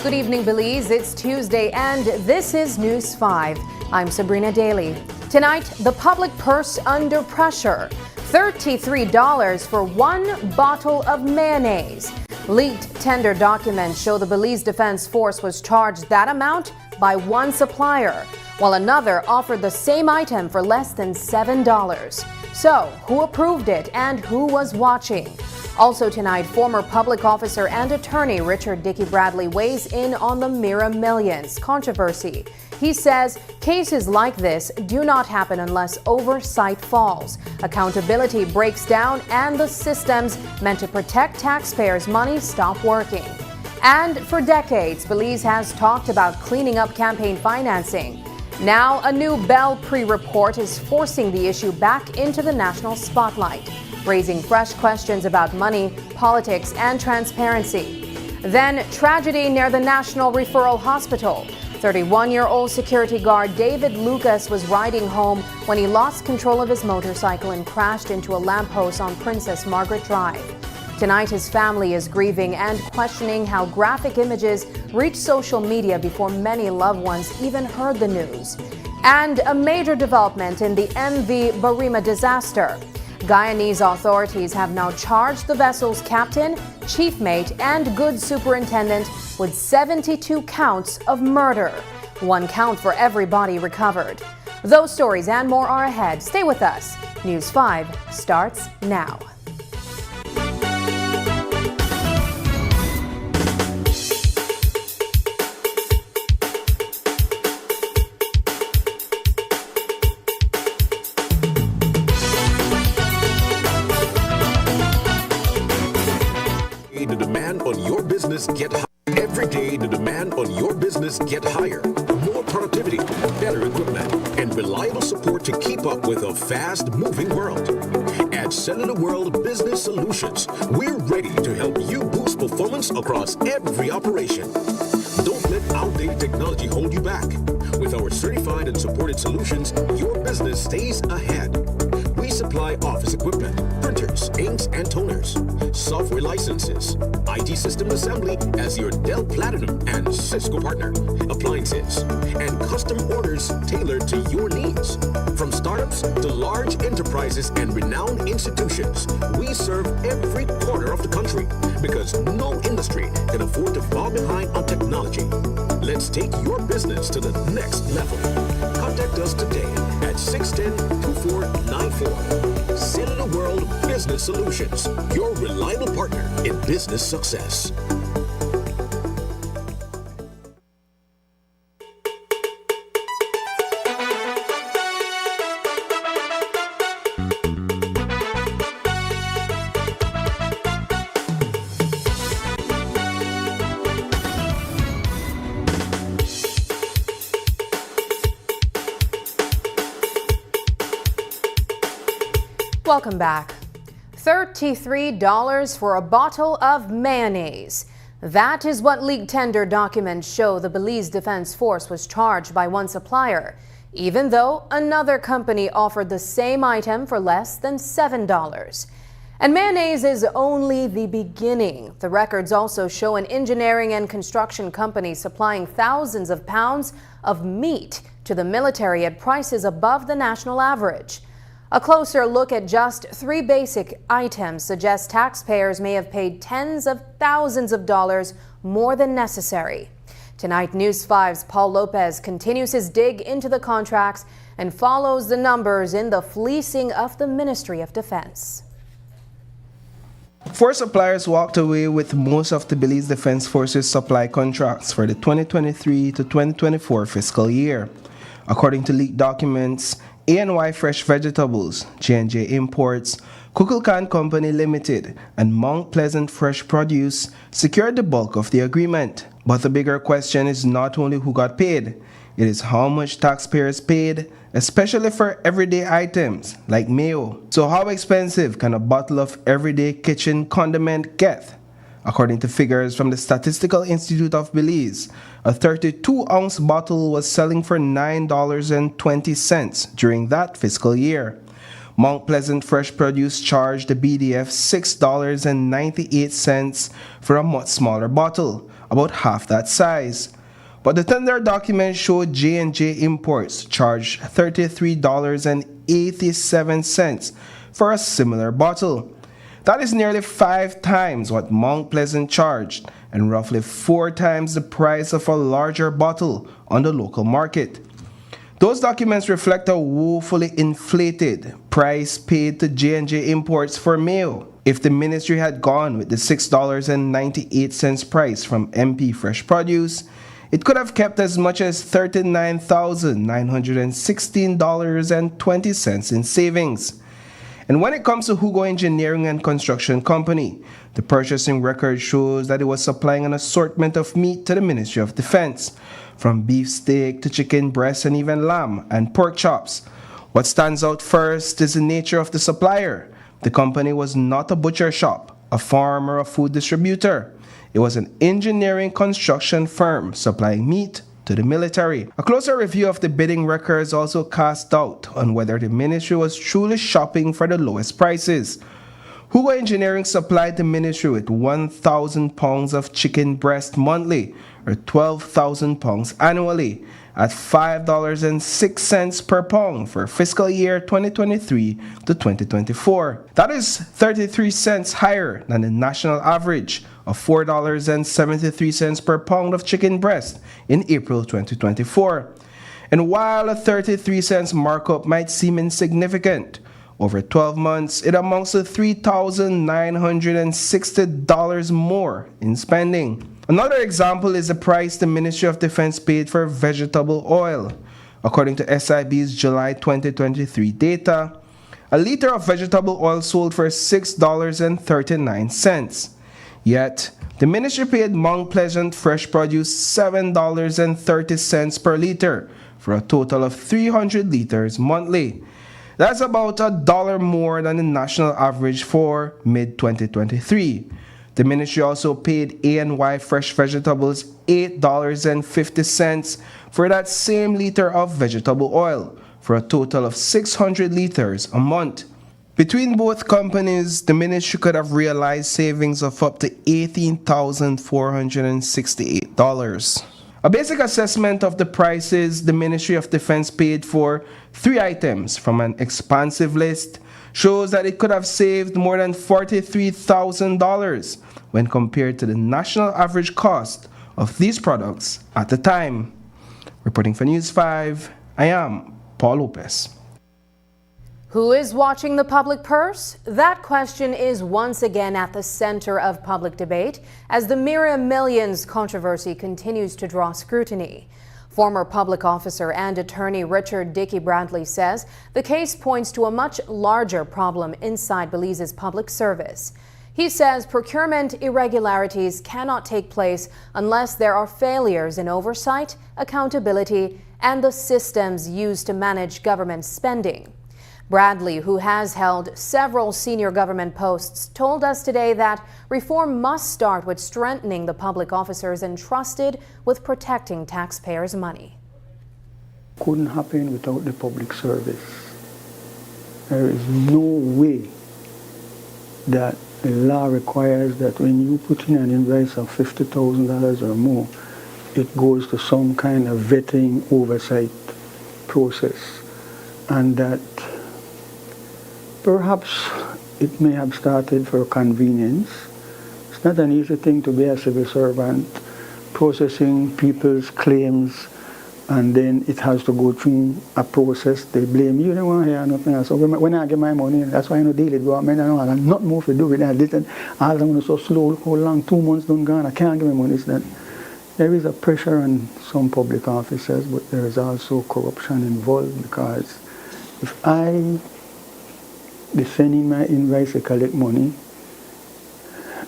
Good evening, Belize. It's Tuesday, and this is News 5. I'm Sabrina Daly. Tonight, the public purse under pressure. $33 for one bottle of mayonnaise. Leaked tender documents show the Belize Defense Force was charged that amount by one supplier, while another offered the same item for less than $7. So, who approved it and who was watching? Also tonight, former public officer and attorney Richard Dickey Bradley weighs in on the Mira Millions controversy. He says cases like this do not happen unless oversight falls, accountability breaks down, and the systems meant to protect taxpayers' money stop working. And for decades, Belize has talked about cleaning up campaign financing. Now, a new Bell pre-report is forcing the issue back into the national spotlight, raising fresh questions about money, politics, and transparency. Then, tragedy near the National Referral Hospital. 31-year-old security guard David Lucas was riding home when he lost control of his motorcycle and crashed into a lamppost on Princess Margaret Drive. Tonight, his family is grieving and questioning how graphic images reached social media before many loved ones even heard the news. And a major development in the MV Barima disaster. Guyanese authorities have now charged the vessel's captain, chief mate, and goods superintendent with 72 counts of murder. One count for every body recovered. Those stories and more are ahead. Stay with us. News 5 starts now. The demand on your business get higher. Every day, the demand on your business get higher. More productivity, better equipment, and reliable support to keep up with a fast-moving world. At Cellular World Business Solutions, we're ready to help you boost performance across every operation. Don't let outdated technology hold you back. With our certified and supported solutions, your business stays ahead. We supply office equipment, printers, inks, and toners, software licenses, IT system assembly as your Dell Platinum and Cisco partner, appliances, and custom orders tailored to your needs. From startups to large enterprises and renowned institutions, we serve every corner of the country because no industry can afford to fall behind on technology. Let's take your business to the next level. Contact us today at 610-2494. Cellular World Business Solutions, your reliable partner in business success. Welcome back. $33 for a bottle of mayonnaise. That is what leaked tender documents show the Belize Defense Force was charged by one supplier, even though another company offered the same item for less than $7. And mayonnaise is only the beginning. The records also show an engineering and construction company supplying thousands of pounds of meat to the military at prices above the national average. A closer look at just 3 basic items suggests taxpayers may have paid tens of thousands of dollars more than necessary. Tonight, News 5's Paul Lopez continues his dig into the contracts and follows the numbers in the fleecing of the Ministry of Defense. 4 suppliers walked away with most of the Belize Defense Forces supply contracts for the 2023 to 2024 fiscal year. According to leaked documents, A&Y Fresh Vegetables, J&J Imports, Kukulkan Company Limited, and Mount Pleasant Fresh Produce secured the bulk of the agreement. But the bigger question is not only who got paid, it is how much taxpayers paid, especially for everyday items like mayo. So how expensive can a bottle of everyday kitchen condiment get? According to figures from the Statistical Institute of Belize, a 32-ounce bottle was selling for $9.20 during that fiscal year. Mount Pleasant Fresh Produce charged the BDF $6.98 for a much smaller bottle, about half that size. But the tender document showed J&J Imports charged $33.87 for a similar bottle. That is nearly 5 times what Mount Pleasant charged and roughly 4 times the price of a larger bottle on the local market. Those documents reflect a woefully inflated price paid to J&J Imports for mayo. If the ministry had gone with the $6.98 price from MP Fresh Produce, it could have kept as much as $39,916.20 in savings. And when it comes to Hugo Engineering and Construction Company, the purchasing record shows that it was supplying an assortment of meat to the Ministry of Defense, from beef steak to chicken breast and even lamb and pork chops. What stands out first is the nature of the supplier. The company was not a butcher shop, a farm, or a food distributor. It was an engineering construction firm supplying meat to the military. A closer review of the bidding records also cast doubt on whether the ministry was truly shopping for the lowest prices. Hugo Engineering supplied the ministry with 1,000 pounds of chicken breast monthly, or 12,000 pounds annually, at $5.06 per pound for fiscal year 2023 to 2024. That is 33 cents higher than the national average of $4.73 per pound of chicken breast in April 2024. And while a 33 cents markup might seem insignificant, over 12 months, it amounts to $3,960 more in spending. Another example is the price the Ministry of Defense paid for vegetable oil. According to SIB's July 2023 data, a liter of vegetable oil sold for $6.39. Yet, the ministry paid Mount Pleasant Fresh Produce $7.30 per liter for a total of 300 liters monthly. That's about $1 more than the national average for mid-2023. The ministry also paid A&Y Fresh Vegetables $8.50 for that same liter of vegetable oil, for a total of 600 liters a month. Between both companies, the ministry could have realized savings of up to $18,468. A basic assessment of the prices the Ministry of Defense paid for 3 items from an expansive list shows that it could have saved more than $43,000 when compared to the national average cost of these products at the time. Reporting for News 5, I am Paul Lopez. Who is watching the public purse? That question is once again at the center of public debate as the Miriam Millions controversy continues to draw scrutiny. Former public officer and attorney Richard Dickey Bradley says the case points to a much larger problem inside Belize's public service. He says procurement irregularities cannot take place unless there are failures in oversight, accountability, and the systems used to manage government spending. Bradley, who has held several senior government posts, told us today that reform must start with strengthening the public officers entrusted with protecting taxpayers' money. Couldn't happen without the public service. There is no way that the law requires that when you put in an invoice of $50,000 or more, it goes to some kind of vetting oversight process, and that perhaps it may have started for convenience. It's not an easy thing to be a civil servant, processing people's claims, and then it has to go through a process. They blame you, they don't want to hear nothing else. So when I get my money, that's why I don't deal with government. I don't have nothing more to do with that. All I'm so slow, how long, 2 months done gone, I can't get my money. It's that there is a pressure on some public officers, but there is also corruption involved, because if I sending my invoice to collect money,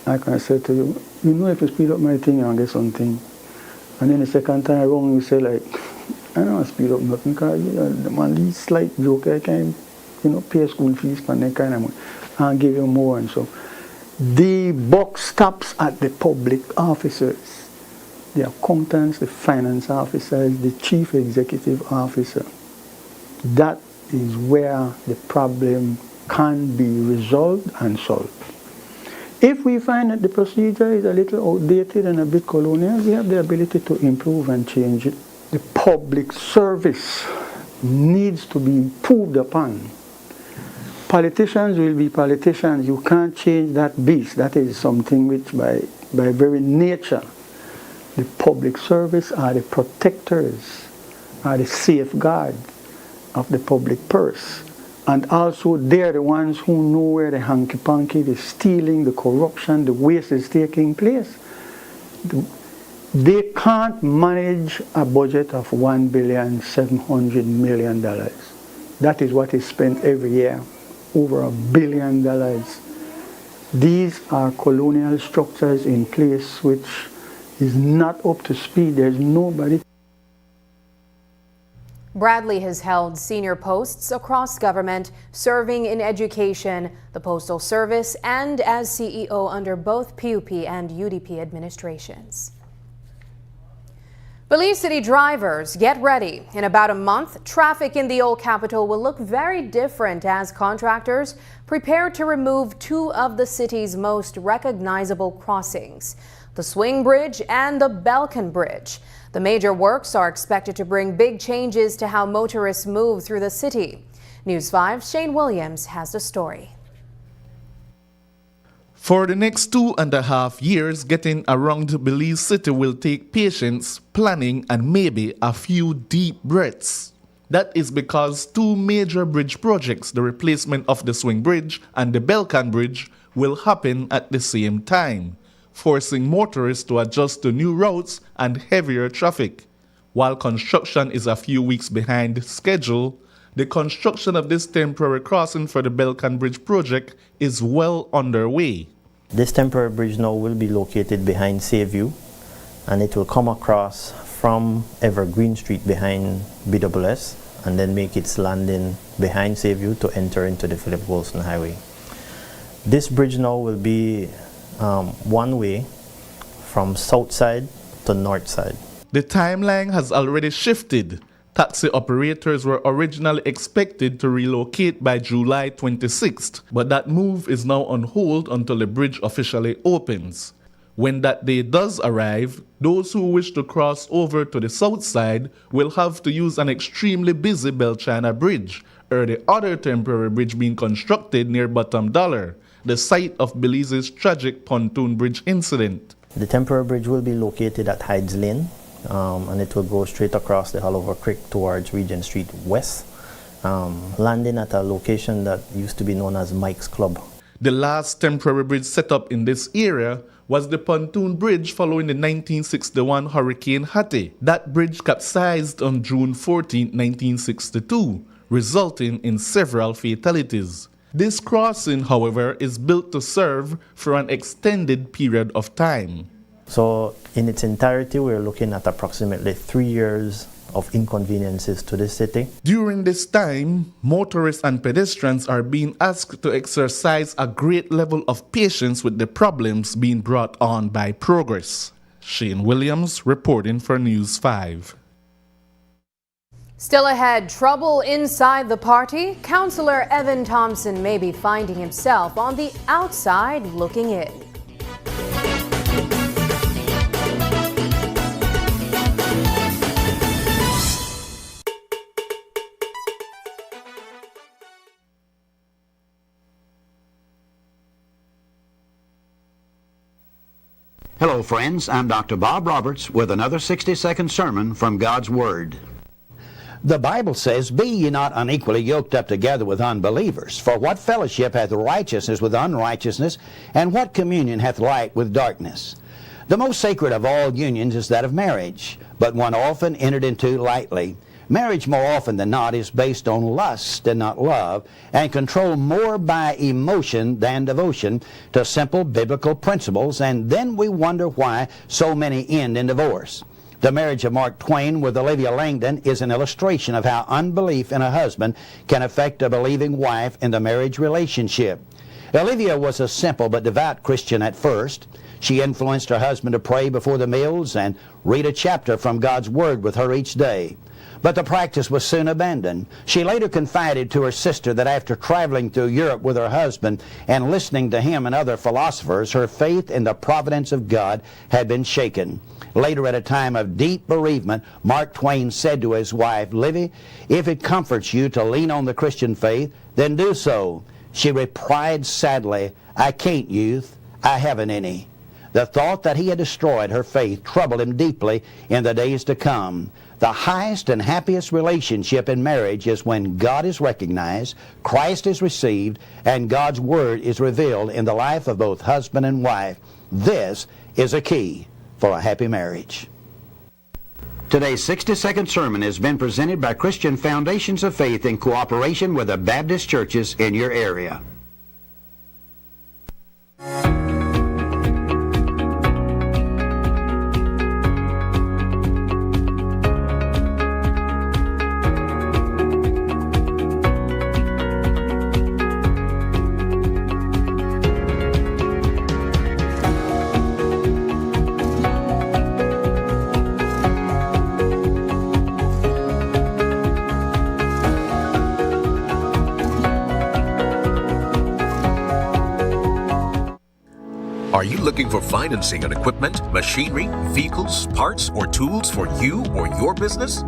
I can say to you, you know, if you speed up my thing, I'll get something. And then the second time around, you say like, I don't want to speed up nothing, because the least slight joke, I can, pay school fees for that kind of money. I'll give you more. And so the buck stops at the public officers, the accountants, the finance officers, the chief executive officer. That is where the problem can be resolved and solved. If we find that the procedure is a little outdated and a bit colonial, we have the ability to improve and change it. The public service needs to be improved upon. Politicians will be politicians. You can't change that beast. That is something which by very nature, the public service are the protectors, are the safeguards of the public purse. And also they're the ones who know where the hanky-panky, the stealing, the corruption, the waste is taking place. They can't manage a budget of $1,700,000,000. That is what is spent every year, over $1 billion. These are colonial structures in place which is not up to speed. There's nobody. Bradley has held senior posts across government, serving in education, the Postal Service, and as CEO under both PUP and UDP administrations. Belize City drivers, get ready. In about a month, traffic in the Old Capital will look very different as contractors prepare to remove two of the city's most recognizable crossings, the Swing Bridge and the Belkan Bridge. The major works are expected to bring big changes to how motorists move through the city. News 5's Shane Williams has the story. For the next 2.5 years, getting around Belize City will take patience, planning, and maybe a few deep breaths. That is because two major bridge projects, the replacement of the Swing Bridge and the Belkan Bridge, will happen at the same time, forcing motorists to adjust to new routes and heavier traffic. While construction is a few weeks behind schedule, the construction of this temporary crossing for the Belkan Bridge project is well underway. This temporary bridge now will be located behind Sayview, and it will come across from Evergreen Street behind BWS and then make its landing behind Sayview to enter into the Philip Wilson Highway. This bridge now will be one way from south side to north side. The timeline has already shifted. Taxi operators were originally expected to relocate by July 26th, but that move is now on hold until the bridge officially opens. When that day does arrive, those who wish to cross over to the south side will have to use an extremely busy Belchina Bridge, or the other temporary bridge being constructed near Bottom Dollar, the site of Belize's tragic pontoon bridge incident. The temporary bridge will be located at Hydes Lane, and it will go straight across the Haulover Creek towards Regent Street West, landing at a location that used to be known as Mike's Club. The last temporary bridge set up in this area was the pontoon bridge following the 1961 Hurricane Hattie. That bridge capsized on June 14, 1962, resulting in several fatalities. This crossing, however, is built to serve for an extended period of time. So in its entirety, we're looking at approximately 3 years of inconveniences to the city. During this time, motorists and pedestrians are being asked to exercise a great level of patience with the problems being brought on by progress. Shane Williams reporting for News 5. Still ahead, trouble inside the party. Councillor Evan Thompson may be finding himself on the outside looking in. Hello, friends. I'm Dr. Bob Roberts with another 60-second sermon from God's Word. The Bible says, "Be ye not unequally yoked up together with unbelievers. For what fellowship hath righteousness with unrighteousness, and what communion hath light with darkness?" The most sacred of all unions is that of marriage, but one often entered into lightly. Marriage more often than not is based on lust and not love, and controlled more by emotion than devotion to simple biblical principles, and then we wonder why so many end in divorce. The marriage of Mark Twain with Olivia Langdon is an illustration of how unbelief in a husband can affect a believing wife in the marriage relationship. Olivia was a simple but devout Christian at first. She influenced her husband to pray before the meals and read a chapter from God's Word with her each day. but the practice was soon abandoned. She later confided to her sister that after traveling through Europe with her husband and listening to him and other philosophers, her faith in the providence of God had been shaken. Later, at a time of deep bereavement, Mark Twain said to his wife, "Livy, if it comforts you to lean on the Christian faith, then do so." She replied sadly, "I can't, youth. I haven't any." The thought that he had destroyed her faith troubled him deeply in the days to come. The highest and happiest relationship in marriage is when God is recognized, Christ is received, and God's Word is revealed in the life of both husband and wife. This is a key for a happy marriage. Today's 60-second sermon has been presented by Christian Foundations of Faith in cooperation with the Baptist churches in your area. Are you looking for financing on equipment, machinery, vehicles, parts, or tools for you or your business?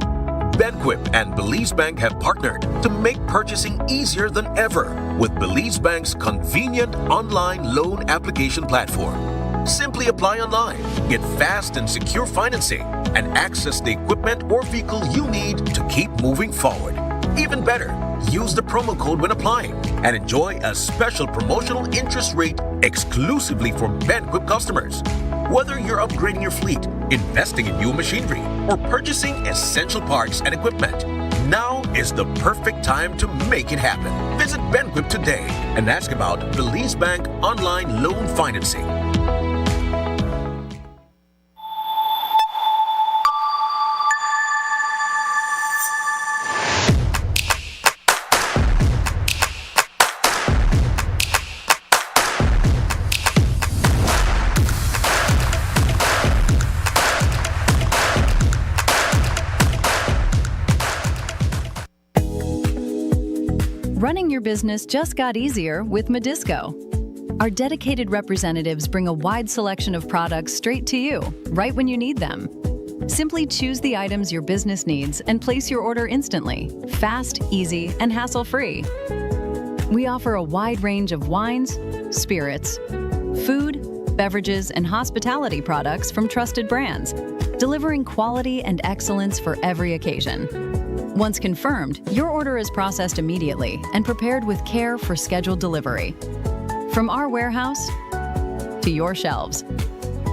Banquip and Belize Bank have partnered to make purchasing easier than ever with Belize Bank's convenient online loan application platform. Simply apply online, get fast and secure financing, and access the equipment or vehicle you need to keep moving forward. Even better, use the promo code when applying and enjoy a special promotional interest rate exclusively for Banquip customers. Whether you're upgrading your fleet, investing in new machinery, or purchasing essential parts and equipment, now is the perfect time to make it happen. Visit Banquip today and ask about Belize Bank online loan financing. Running your business just got easier with Medisco. Our dedicated representatives bring a wide selection of products straight to you, right when you need them. Simply choose the items your business needs and place your order instantly, fast, easy, and hassle-free. We offer a wide range of wines, spirits, food, beverages, and hospitality products from trusted brands, delivering quality and excellence for every occasion. Once confirmed, your order is processed immediately and prepared with care for scheduled delivery. From our warehouse to your shelves.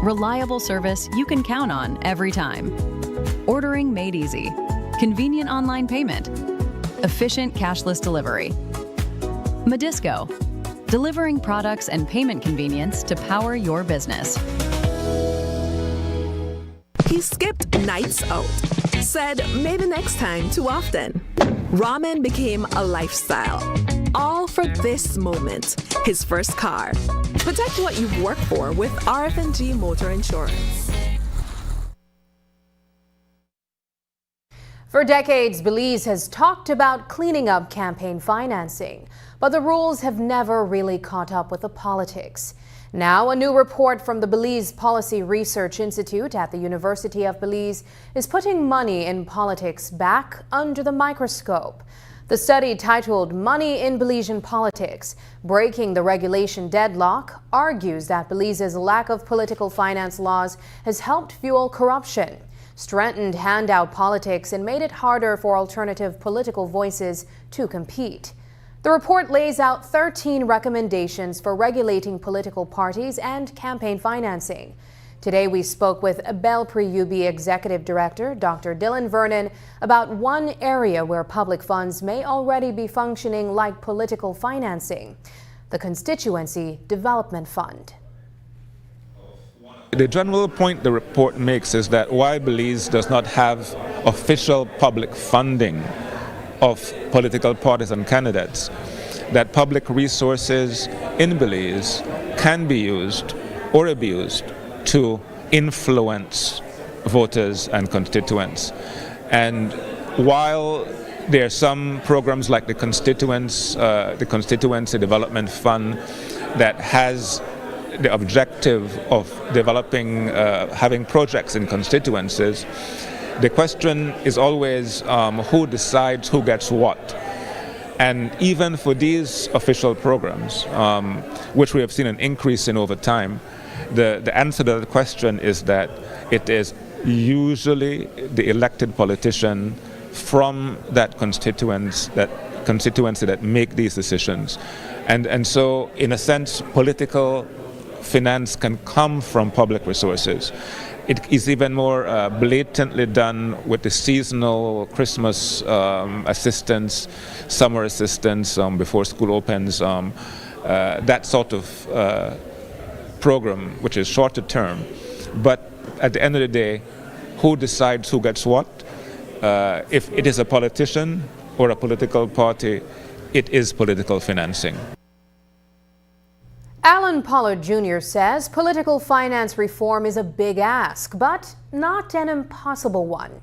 Reliable service you can count on every time. Ordering made easy. Convenient online payment. Efficient cashless delivery. Medisco, delivering products and payment convenience to power your business. He skipped nights out, said maybe next time too often. Ramen became a lifestyle, all for this moment, his first car. Protect what you've worked for with RF&G Motor Insurance. For decades, Belize has talked about cleaning up campaign financing, but the rules have never really caught up with the politics. Now, a new report from the Belize Policy Research Institute at the University of Belize is putting money in politics back under the microscope. The study, titled Money in Belizean Politics, Breaking the Regulation Deadlock, argues that Belize's lack of political finance laws has helped fuel corruption, strengthened handout politics, and made it harder for alternative political voices to compete. The report lays out 13 recommendations for regulating political parties and campaign financing. Today we spoke with Belpre UB Executive Director Dr. Dylan Vernon about one area where public funds may already be functioning like political financing, the Constituency Development Fund. The general point the report makes is that while Belize does not have official public funding of political parties and candidates, that public resources in Belize can be used or abused to influence voters and constituents. And while there are some programs like the Constituency Development Fund that has the objective of developing, having projects in constituencies, the question is always who decides who gets what. And even for these official programs, which we have seen an increase in over time, the answer to that question is that it is usually the elected politician from that constituency that make these decisions. And so, in a sense, political finance can come from public resources. It is even more blatantly done with the seasonal Christmas assistance, summer assistance before school opens, that sort of program, which is shorter term. But at the end of the day, who decides who gets what? If it is a politician or a political party, it is political financing. Alan Pollard Jr. says political finance reform is a big ask, but not an impossible one.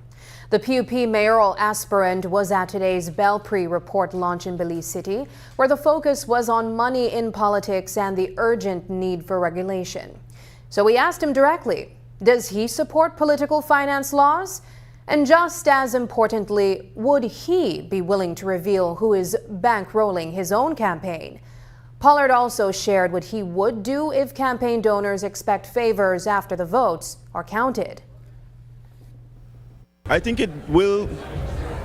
The PUP mayoral aspirant was at today's Belpre report launch in Belize City, where the focus was on money in politics and the urgent need for regulation. So we asked him directly, does he support political finance laws? And just as importantly, would he be willing to reveal who is bankrolling his own campaign? Pollard also shared what he would do if campaign donors expect favors after the votes are counted. I think it will,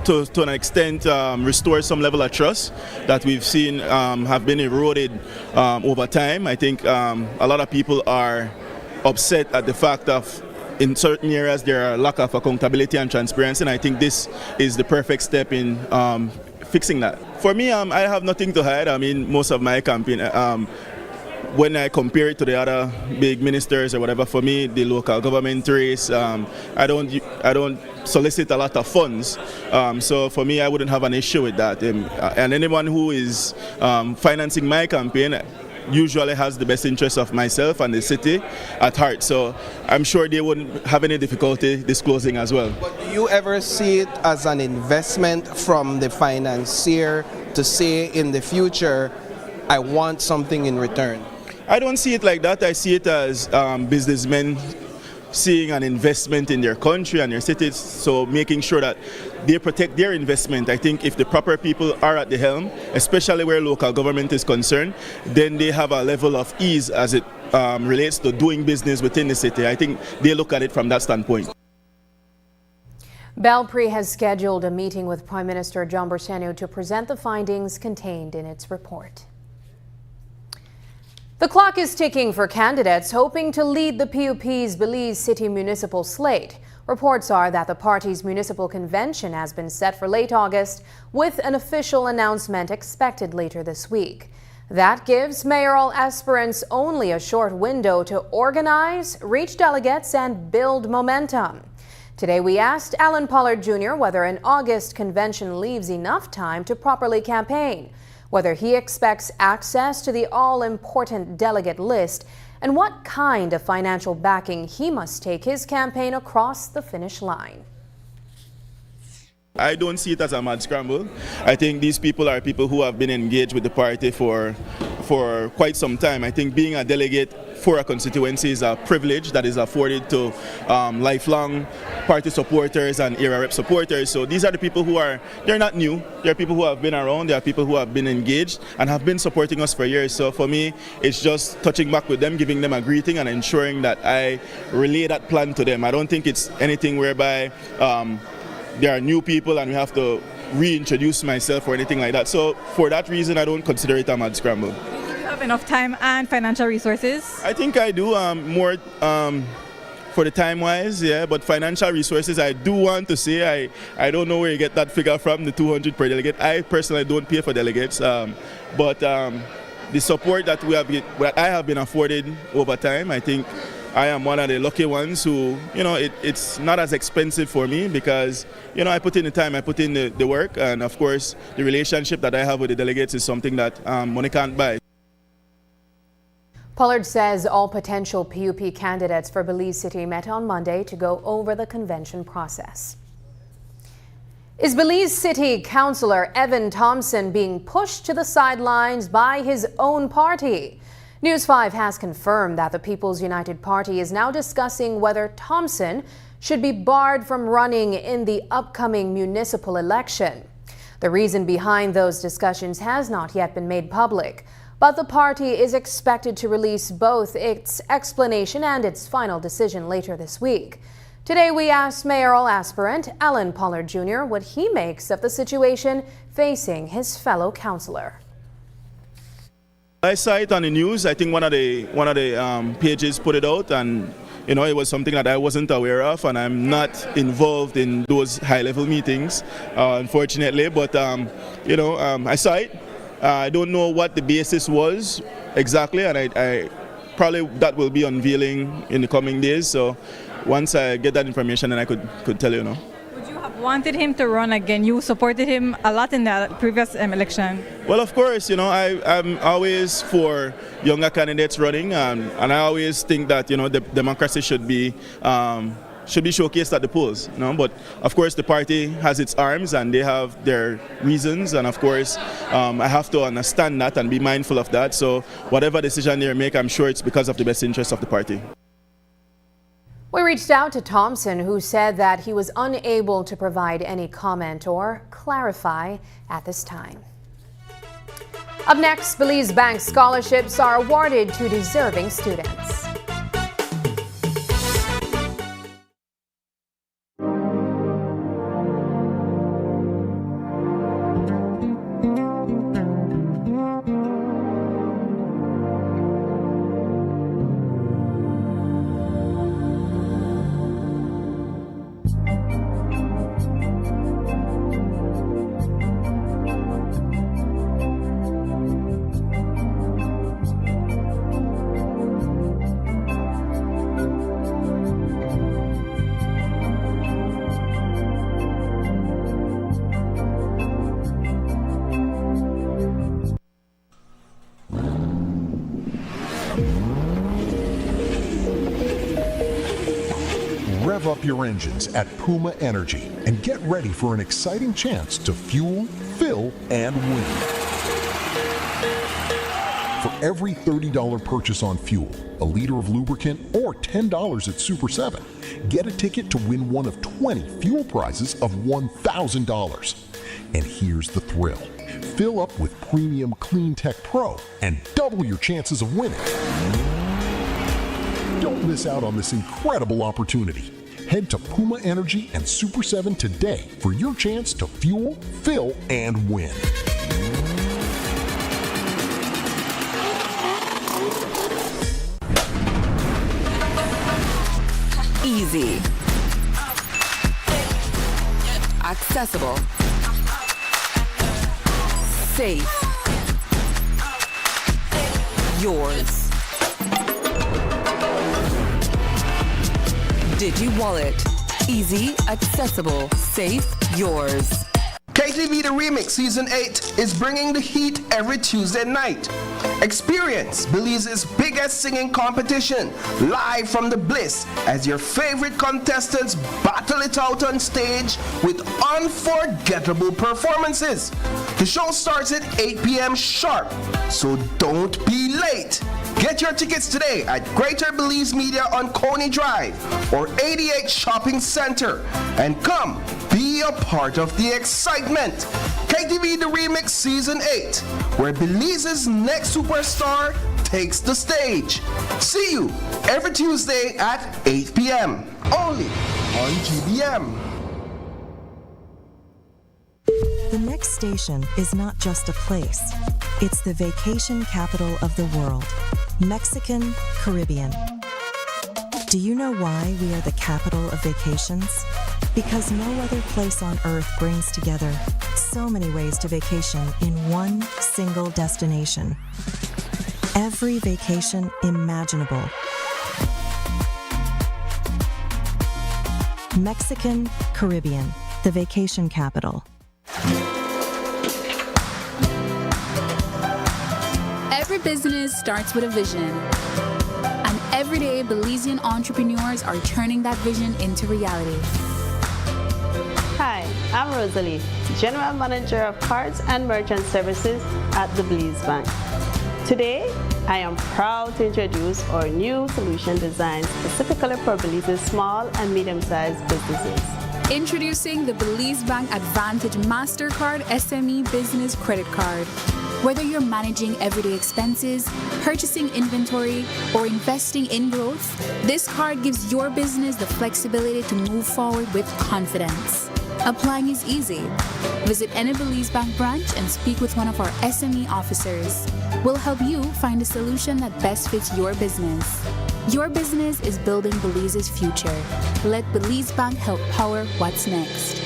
to an extent, restore some level of trust that we've seen have been eroded over time. I think a lot of people are upset at the fact of in certain areas there are lack of accountability and transparency, and I think this is the perfect step in fixing that. For me, I have nothing to hide. I mean, most of my campaign, when I compare it to the other big ministers or whatever, for me, the local government race, I don't solicit a lot of funds. So for me, I wouldn't have an issue with that. And anyone who is financing my campaign usually has the best interest of myself and the city at heart. So I'm sure they wouldn't have any difficulty disclosing as well. But do you ever see it as an investment from the financier to say in the future, I want something in return? I don't see it like that. I see it as businessmen seeing an investment in their country and their cities, so making sure that they protect their investment. I think if the proper people are at the helm, especially where local government is concerned, then they have a level of ease as it relates to doing business within the city. I think they look at it from that standpoint. Belpre has scheduled a meeting with Prime Minister John Bourseanu to present the findings contained in its report. The clock is ticking for candidates hoping to lead the PUP's Belize City municipal slate. Reports are that the party's municipal convention has been set for late August, with an official announcement expected later this week. That gives mayoral aspirants only a short window to organize, reach delegates, and build momentum. Today we asked Alan Pollard Jr. whether an August convention leaves enough time to properly campaign, whether he expects access to the all-important delegate list, and what kind of financial backing he must take his campaign across the finish line. I don't see it as a mad scramble. I think these people are people who have been engaged with the party for quite some time. I think being a delegate for a constituency is a privilege that is afforded to lifelong party supporters and area rep supporters. So these are the people who they're not new. They're people who have been around. They are people who have been engaged and have been supporting us for years. So for me, it's just touching back with them, giving them a greeting and ensuring that I relay that plan to them. I don't think it's anything whereby there are new people and we have to reintroduce myself or anything like that. So for that reason, I don't consider it a mad scramble. Do you have enough time and financial resources? I think I do more for the time-wise, yeah, but financial resources, I do want to say, I don't know where you get that figure from, the 200 per delegate. I personally don't pay for delegates, but the support that I have been afforded over time, I think I am one of the lucky ones who, it's not as expensive for me because, I put in the time, I put in the work, and of course, the relationship that I have with the delegates is something that money can't buy. Pollard says all potential PUP candidates for Belize City met on Monday to go over the convention process. Is Belize City Councillor Evan Thompson being pushed to the sidelines by his own party? News 5 has confirmed that the People's United Party is now discussing whether Thompson should be barred from running in the upcoming municipal election. The reason behind those discussions has not yet been made public, but the party is expected to release both its explanation and its final decision later this week. Today we asked mayoral aspirant Alan Pollard Jr. what he makes of the situation facing his fellow councillor. I saw it on the news. I think one of the pages put it out, and it was something that I wasn't aware of, and I'm not involved in those high-level meetings, unfortunately. But I saw it. I don't know what the basis was exactly, and I probably that will be unveiling in the coming days. So once I get that information, then I could tell you. Would you have wanted him to run again? You supported him a lot in the previous election. Well, of course, I'm always for younger candidates running, and I always think that the democracy should be showcased at the polls. But of course, the party has its arms and they have their reasons, and of course, I have to understand that and be mindful of that. So whatever decision they make, I'm sure it's because of the best interest of the party. We reached out to Thompson, who said that he was unable to provide any comment or clarify at this time. Up next, Belize Bank scholarships are awarded to deserving students. Rev up your engines at Puma Energy and get ready for an exciting chance to fuel, fill, and win. For every $30 purchase on fuel, a liter of lubricant, or $10 at Super 7, get a ticket to win one of 20 fuel prizes of $1,000. And here's the thrill. Fill up with Premium Clean Tech Pro and double your chances of winning. Don't miss out on this incredible opportunity. Head to Puma Energy and Super 7 today for your chance to fuel, fill, and win. Easy. Accessible. Safe. Yours. Digi Wallet. Easy, accessible, safe, yours. KTV The Remix Season 8 is bringing the heat every Tuesday night. Experience Belize's biggest singing competition live from the Bliss as your favorite contestants battle it out on stage with unforgettable performances. The show starts at 8 p.m. sharp, so don't be late. Get your tickets today at Greater Belize Media on Coney Drive or 88 Shopping Center and come be a part of the excitement. KTV The Remix Season 8, where Belize's next superstar takes the stage. See you every Tuesday at 8 p.m. only on GBM. The next station is not just a place. It's the vacation capital of the world, Mexican Caribbean. Do you know why we are the capital of vacations? Because no other place on earth brings together so many ways to vacation in one single destination. Every vacation imaginable. Mexican Caribbean, the vacation capital. Every business starts with a vision. And everyday Belizean entrepreneurs are turning that vision into reality. Hi, I'm Rosalie, General Manager of Cards and Merchant Services at the Belize Bank. Today, I am proud to introduce our new solution designed specifically for Belize's small and medium-sized businesses. Introducing the Belize Bank Advantage MasterCard SME Business Credit Card. Whether you're managing everyday expenses, purchasing inventory, or investing in growth, this card gives your business the flexibility to move forward with confidence. Applying is easy. Visit any Belize Bank branch and speak with one of our SME officers. We'll help you find a solution that best fits your business. Your business is building Belize's future. Let Belize Bank help power what's next.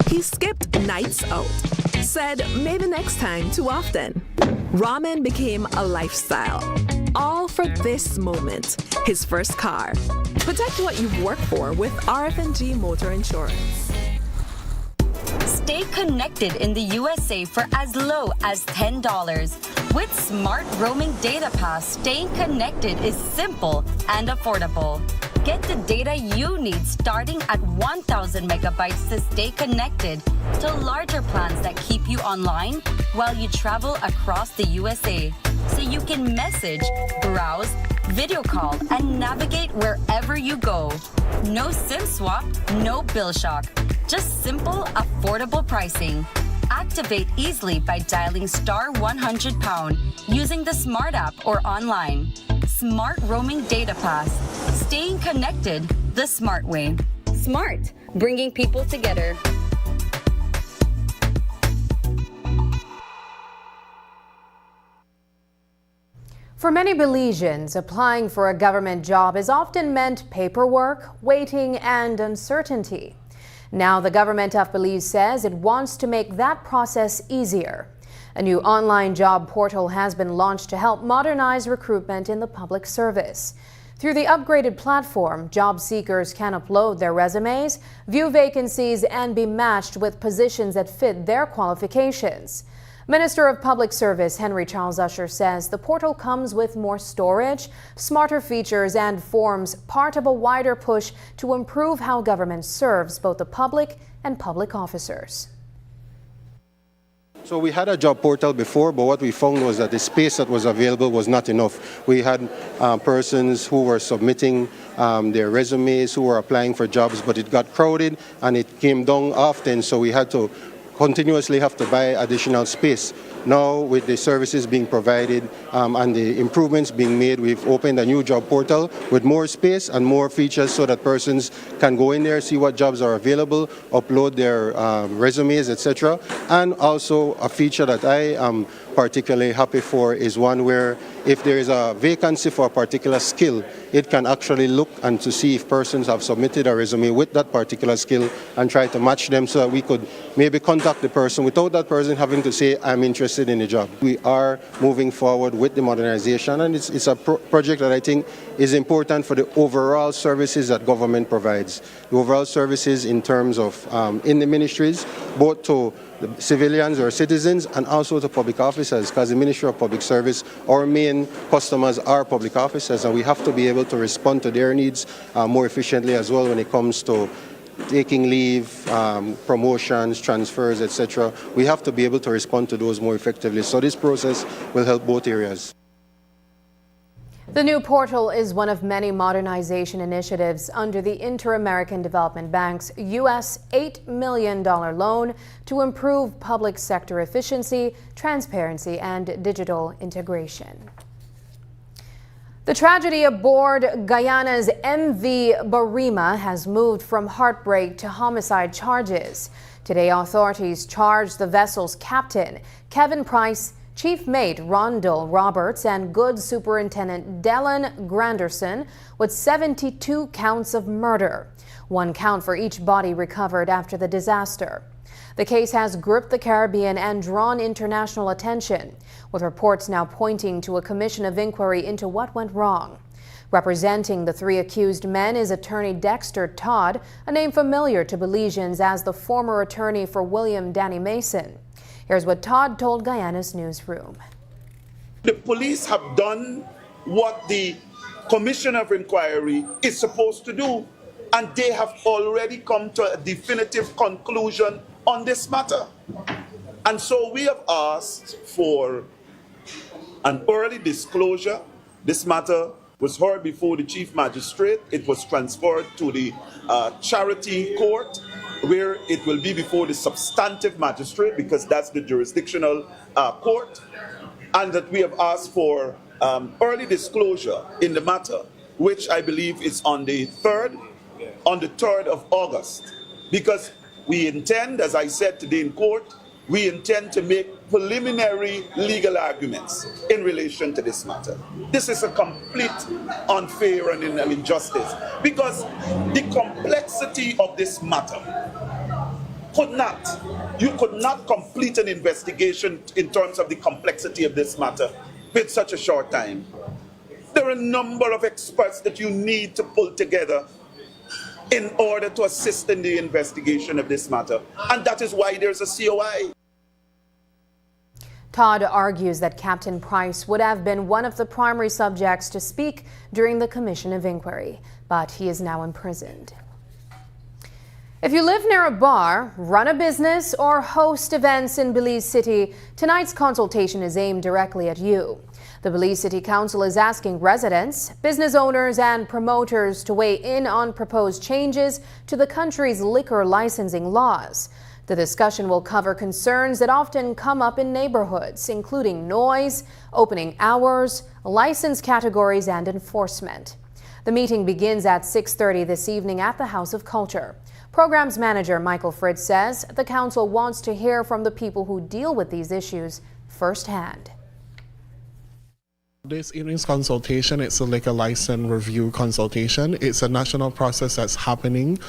He skipped nights out. Said maybe next time too often. Ramen became a lifestyle. All for this moment, his first car. Protect what you've worked for with RF&G Motor Insurance. Stay connected in the USA for as low as $10. With Smart Roaming Data Pass, staying connected is simple and affordable. Get the data you need starting at 1,000 megabytes to stay connected to larger plans that keep you online while you travel across the USA. So you can message, browse, video call, and navigate wherever you go. No SIM swap, no bill shock. Just simple, affordable pricing. Activate easily by dialing *100# using the Smart app or online. Smart Roaming Data Pass. Staying connected the smart way. Smart, bringing people together. For many Belizeans, applying for a government job has often meant paperwork, waiting, and uncertainty. Now the government of Belize says it wants to make that process easier. A new online job portal has been launched to help modernize recruitment in the public service. Through the upgraded platform, job seekers can upload their resumes, view vacancies, and be matched with positions that fit their qualifications. Minister of Public Service Henry Charles Usher says the portal comes with more storage, smarter features, and forms part of a wider push to improve how government serves both the public and public officers. So we had a job portal before, but what we found was that the space that was available was not enough. We had persons who were submitting their resumes, who were applying for jobs, but it got crowded and it came down often, so we had to continuously have to buy additional space. Now, with the services being provided and the improvements being made, we've opened a new job portal with more space and more features so that persons can go in there, see what jobs are available, upload their resumes, etc. And also a feature that I am particularly happy for is one where if there is a vacancy for a particular skill, it can actually look and to see if persons have submitted a resume with that particular skill and try to match them so that we could maybe contact the person without that person having to say, I'm interested in the job. We are moving forward with the modernization, and it's a project that I think is important for the overall services that government provides. The overall services in terms of in the ministries, both to the civilians or citizens and also to public officers, because the Ministry of Public Service, our main customers are public officers, and we have to be able to respond to their needs more efficiently as well when it comes to taking leave, promotions, transfers, etc. We have to be able to respond to those more effectively. So this process will help both areas. The new portal is one of many modernization initiatives under the Inter-American Development Bank's U.S. $8 million loan to improve public sector efficiency, transparency, and digital integration. The tragedy aboard Guyana's MV Barima has moved from heartbreak to homicide charges. Today, authorities charged the vessel's captain, Kevin Price, Chief Mate Rondell Roberts, and Goods Superintendent Dellen Granderson with 72 counts of murder, one count for each body recovered after the disaster. The case has gripped the Caribbean and drawn international attention, with reports now pointing to a commission of inquiry into what went wrong. Representing the three accused men is attorney Dexter Todd, a name familiar to Belizeans as the former attorney for William Danny Mason. Here's what Todd told Guyana's newsroom. The police have done what the commission of inquiry is supposed to do. and they have already come to a definitive conclusion on this matter. And so we have asked for an early disclosure. This matter was heard before the Chief Magistrate. It was transferred to the Charity Court, where it will be before the Substantive Magistrate, because that's the jurisdictional court, and that we have asked for early disclosure in the matter, which I believe is on the 3rd of August, because we intend, as I said today in court, we intend to make preliminary legal arguments in relation to this matter. This is a complete unfair and an injustice, because the complexity of this matter you could not complete an investigation in terms of the complexity of this matter with such a short time. There are a number of experts that you need to pull together in order to assist in the investigation of this matter, and that is why there's a COI. Todd argues that Captain Price would have been one of the primary subjects to speak during the Commission of Inquiry, but he is now imprisoned. If you live near a bar, run a business, or host events in Belize City, tonight's consultation is aimed directly at you. The Belize City Council is asking residents, business owners, and promoters to weigh in on proposed changes to the country's liquor licensing laws. The discussion will cover concerns that often come up in neighborhoods, including noise, opening hours, license categories, and enforcement. The meeting begins at 6:30 this evening at the House of Culture. Programs Manager Michael Fritz says the council wants to hear from the people who deal with these issues firsthand. This evening's consultation, it's a liquor license review consultation. It's a national process that's happening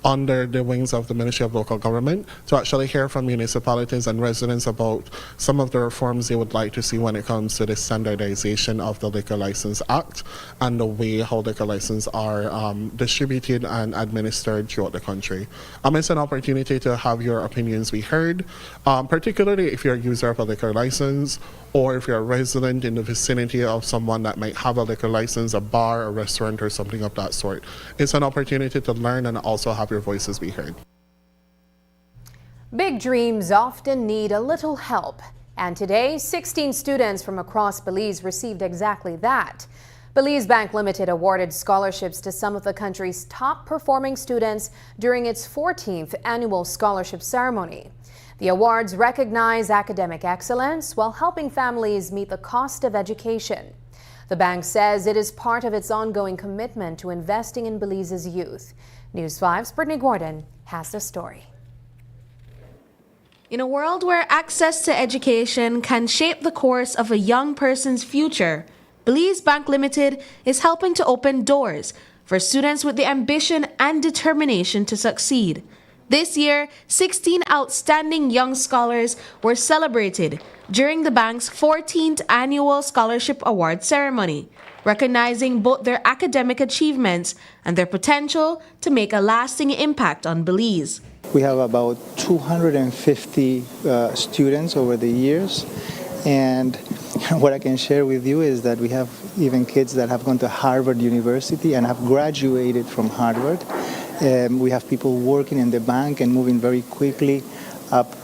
under the wings of the Ministry of Local Government to actually hear from municipalities and residents about some of the reforms they would like to see when it comes to the standardization of the Liquor License Act and the way how liquor licenses are distributed and administered throughout the country. It's an opportunity to have your opinions be heard, particularly if you're a user of a liquor license or if you're a resident in the vicinity of someone that might have a liquor license, a bar, a restaurant, or something of that sort. It's an opportunity to learn and also have your voices be heard. Big dreams often need a little help, and today 16 students from across Belize received exactly that. Belize Bank Limited awarded scholarships to some of the country's top performing students during its 14th annual scholarship ceremony. The awards recognize academic excellence while helping families meet the cost of education. The bank says it is part of its ongoing commitment to investing in Belize's youth. News 5's Brittany Gordon has the story. In a world where access to education can shape the course of a young person's future, Belize Bank Limited is helping to open doors for students with the ambition and determination to succeed. This year, 16 outstanding young scholars were celebrated during the bank's 14th annual scholarship award ceremony, recognizing both their academic achievements and their potential to make a lasting impact on Belize. We have about 250 students over the years, and what I can share with you is that we have even kids that have gone to Harvard University and have graduated from Harvard. We have people working in the bank and moving very quickly up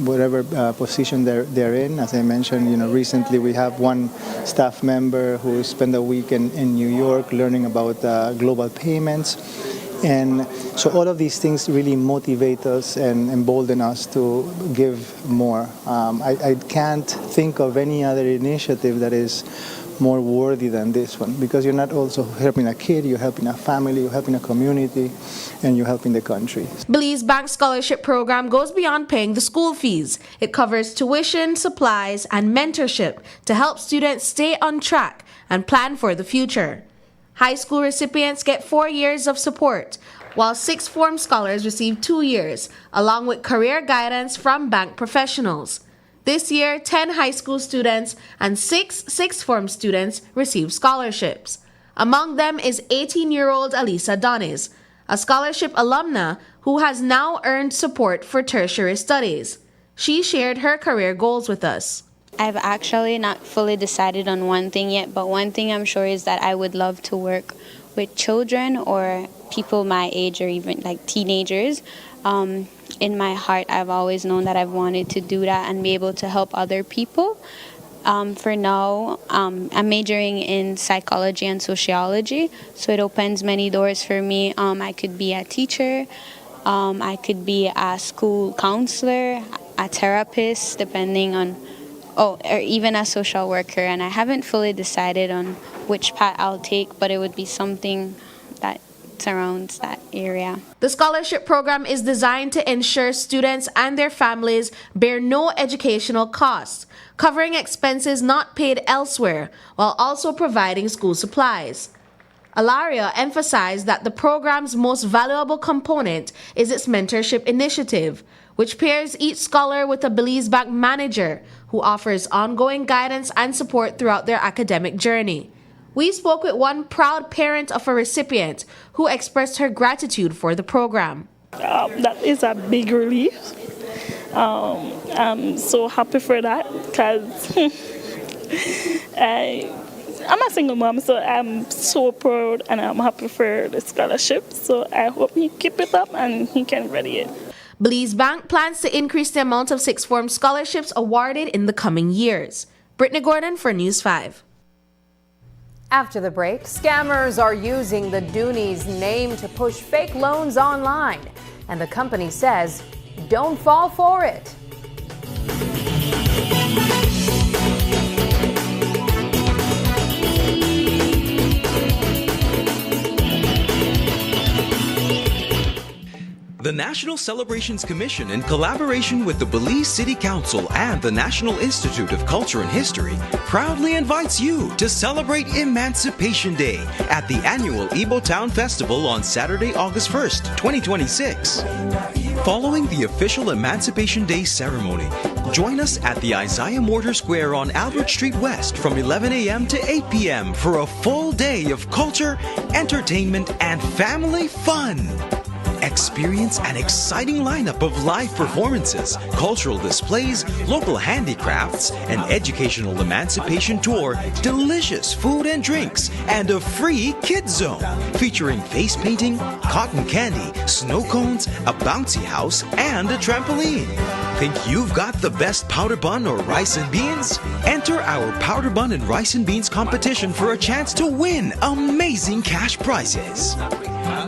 whatever position they're in. As I mentioned, recently we have one staff member who spent a week in New York learning about global payments. And so all of these things really motivate us and embolden us to give more. I can't think of any other initiative that is more worthy than this one, because you're not also helping a kid, you're helping a family, you're helping a community, and you're helping the country. Belize Bank Scholarship Program goes beyond paying the school fees. It covers tuition, supplies, and mentorship to help students stay on track and plan for the future. High school recipients get 4 years of support, while sixth form scholars receive 2 years, along with career guidance from bank professionals. This year, 10 high school students and 6 sixth form students received scholarships. Among them is 18-year-old Alisa Donis, a scholarship alumna who has now earned support for tertiary studies. She shared her career goals with us. I've actually not fully decided on one thing yet, but one thing I'm sure is that I would love to work with children or people my age or even like teenagers. In my heart, I've always known that I've wanted to do that and be able to help other people. For now, I'm majoring in psychology and sociology, so it opens many doors for me. I could be a teacher, I could be a school counselor, a therapist, depending on, or even a social worker. And I haven't fully decided on which path I'll take, but it would be something that surrounds that area. The scholarship program is designed to ensure students and their families bear no educational costs, covering expenses not paid elsewhere, while also providing school supplies. Alaria emphasized that the program's most valuable component is its mentorship initiative, which pairs each scholar with a Belize Bank manager who offers ongoing guidance and support throughout their academic journey. We spoke with one proud parent of a recipient who expressed her gratitude for the program. That is a big relief. I'm so happy for that because I'm a single mom, so I'm so proud and I'm happy for the scholarship. So I hope he keep it up and he can ready it. Belize Bank plans to increase the amount of sixth form scholarships awarded in the coming years. Brittany Gordon for News 5. After the break, scammers are using the Doonies name to push fake loans online. And the company says, don't fall for it. The National Celebrations Commission, in collaboration with the Belize City Council and the National Institute of Culture and History, proudly invites you to celebrate Emancipation Day at the annual Ibo Town Festival on Saturday, August 1st, 2026. Following the official Emancipation Day ceremony, join us at the Isaiah Mortar Square on Albert Street West from 11 a.m. to 8 p.m. for a full day of culture, entertainment, and family fun. Experience an exciting lineup of live performances, cultural displays, local handicrafts, an educational emancipation tour, delicious food and drinks, and a free kids zone featuring face painting, cotton candy, snow cones, a bouncy house, and a trampoline. Think you've got the best powder bun or rice and beans? Enter our powder bun and rice and beans competition for a chance to win amazing cash prizes.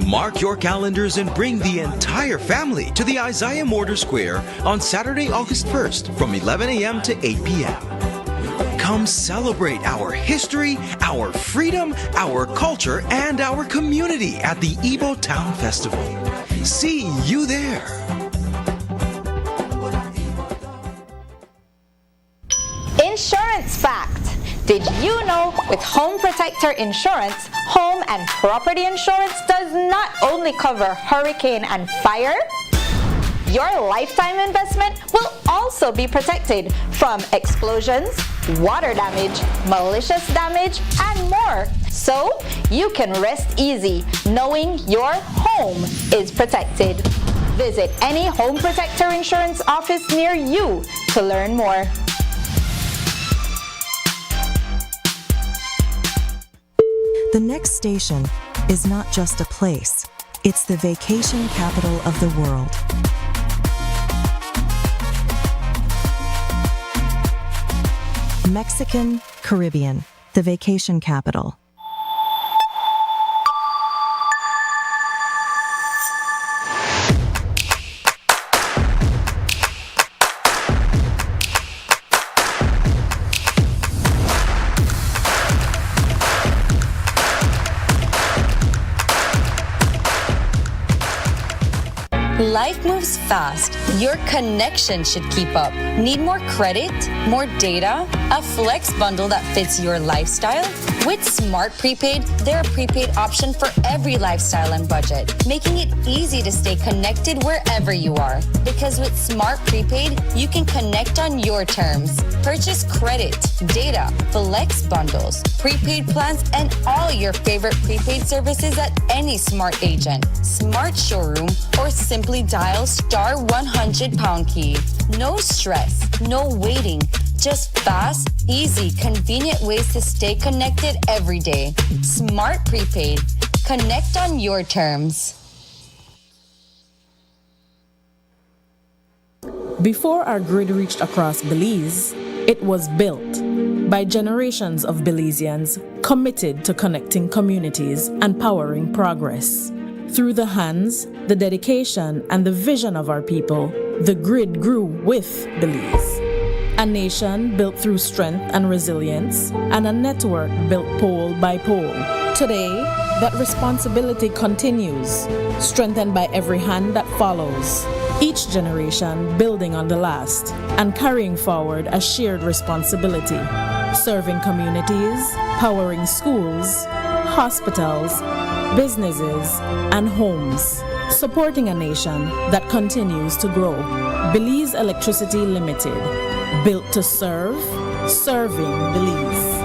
Mark your calendars and bring the entire family to the Isaiah Mortar Square on Saturday, August 1st from 11 a.m. to 8 p.m. Come celebrate our history, our freedom, our culture, and our community at the Ibo Town Festival. See you there. Insurance fact. Did you know with Home Protector Insurance, home and property insurance does not only cover hurricane and fire? Your lifetime investment will also be protected from explosions, water damage, malicious damage, and more. So you can rest easy knowing your home is protected. Visit any Home Protector Insurance office near you to learn more. The next station is not just a place, it's the vacation capital of the world. Mexican Caribbean, the vacation capital. Life moves fast. Your connection should keep up. Need more credit? More data? A flex bundle that fits your lifestyle? With Smart Prepaid, they're a prepaid option for every lifestyle and budget, making it easy to stay connected wherever you are. Because with Smart Prepaid, you can connect on your terms. Purchase credit, data, flex bundles, prepaid plans, and all your favorite prepaid services at any Smart agent, Smart showroom, or simply dial *100 # key. No stress, no waiting. Just Fast, easy, convenient ways to stay connected every day. Smart Prepaid. Connect on your terms. Before our grid reached across Belize, it was built by generations of Belizeans committed to connecting communities and powering progress. Through the hands, the dedication, and the vision of our people, the grid grew with Belize. A nation built through strength and resilience, and a network built pole by pole. Today, that responsibility continues, strengthened by every hand that follows. Each generation building on the last and carrying forward a shared responsibility, serving communities, powering schools, hospitals, businesses, and homes, supporting a nation that continues to grow. Belize Electricity Limited, built to serve, serving Belize.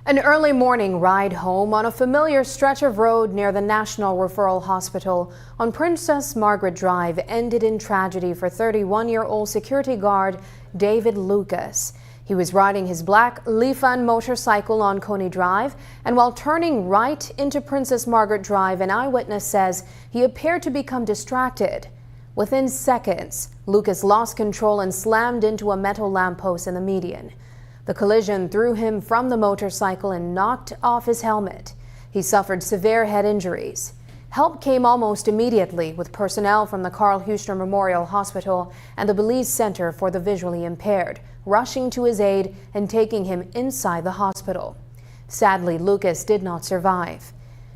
An early morning ride home on a familiar stretch of road near the National Referral Hospital on Princess Margaret Drive ended in tragedy for 31-year-old security guard David Lucas. He was riding his black Lifan motorcycle on Coney Drive, and while turning right into Princess Margaret Drive, an eyewitness says he appeared to become distracted. Within seconds, Lucas lost control and slammed into a metal lamppost in the median. The collision threw him from the motorcycle and knocked off his helmet. He suffered severe head injuries. Help came almost immediately with personnel from the Carl Huchner Memorial Hospital and the Belize Center for the Visually Impaired, rushing to his aid and taking him inside the hospital. Sadly, Lucas did not survive.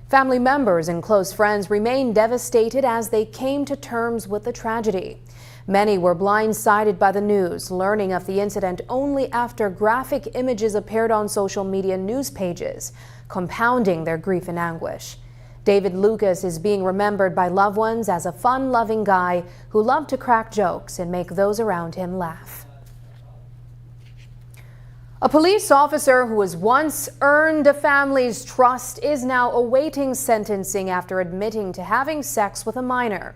Family members and close friends remain devastated as they came to terms with the tragedy. Many were blindsided by the news, learning of the incident only after graphic images appeared on social media news pages, compounding their grief and anguish. David Lucas is being remembered by loved ones as a fun-loving guy who loved to crack jokes and make those around him laugh. A police officer who has once earned a family's trust is now awaiting sentencing after admitting to having sex with a minor.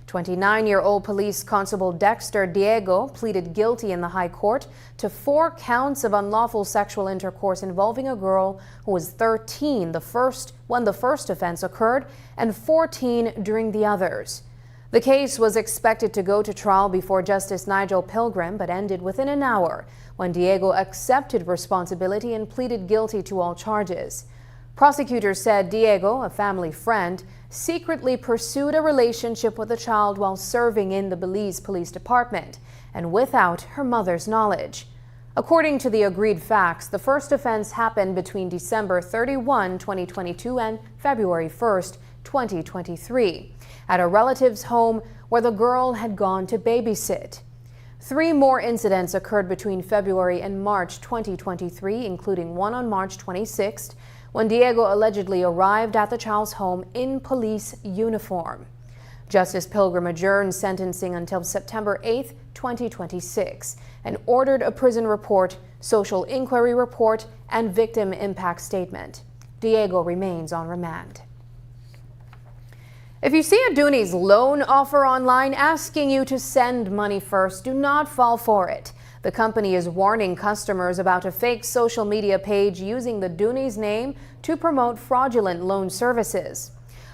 29-year-old police constable Dexter Diego pleaded guilty in the High Court to 4 counts of unlawful sexual intercourse involving a girl who was 13 when the first offense occurred and 14 during the others. The case was expected to go to trial before Justice Nigel Pilgrim, but ended within an hour when Diego accepted responsibility and pleaded guilty to all charges. Prosecutors said Diego, a family friend, secretly pursued a relationship with the child while serving in the Belize Police Department and without her mother's knowledge. According to the agreed facts, the first offense happened between December 31, 2022 and February 1, 2023, at a relative's home where the girl had gone to babysit. 3 more incidents occurred between February and March 2023, including one on March 26th, when Diego allegedly arrived at the child's home in police uniform. Justice Pilgrim adjourned sentencing until September 8, 2026, and ordered a prison report, social inquiry report, and victim impact statement. Diego remains on remand. If you see a Dooney's loan offer online asking you to send money first, do not fall for it. The company is warning customers about a fake social media page using the Dooney's name to promote fraudulent loan services.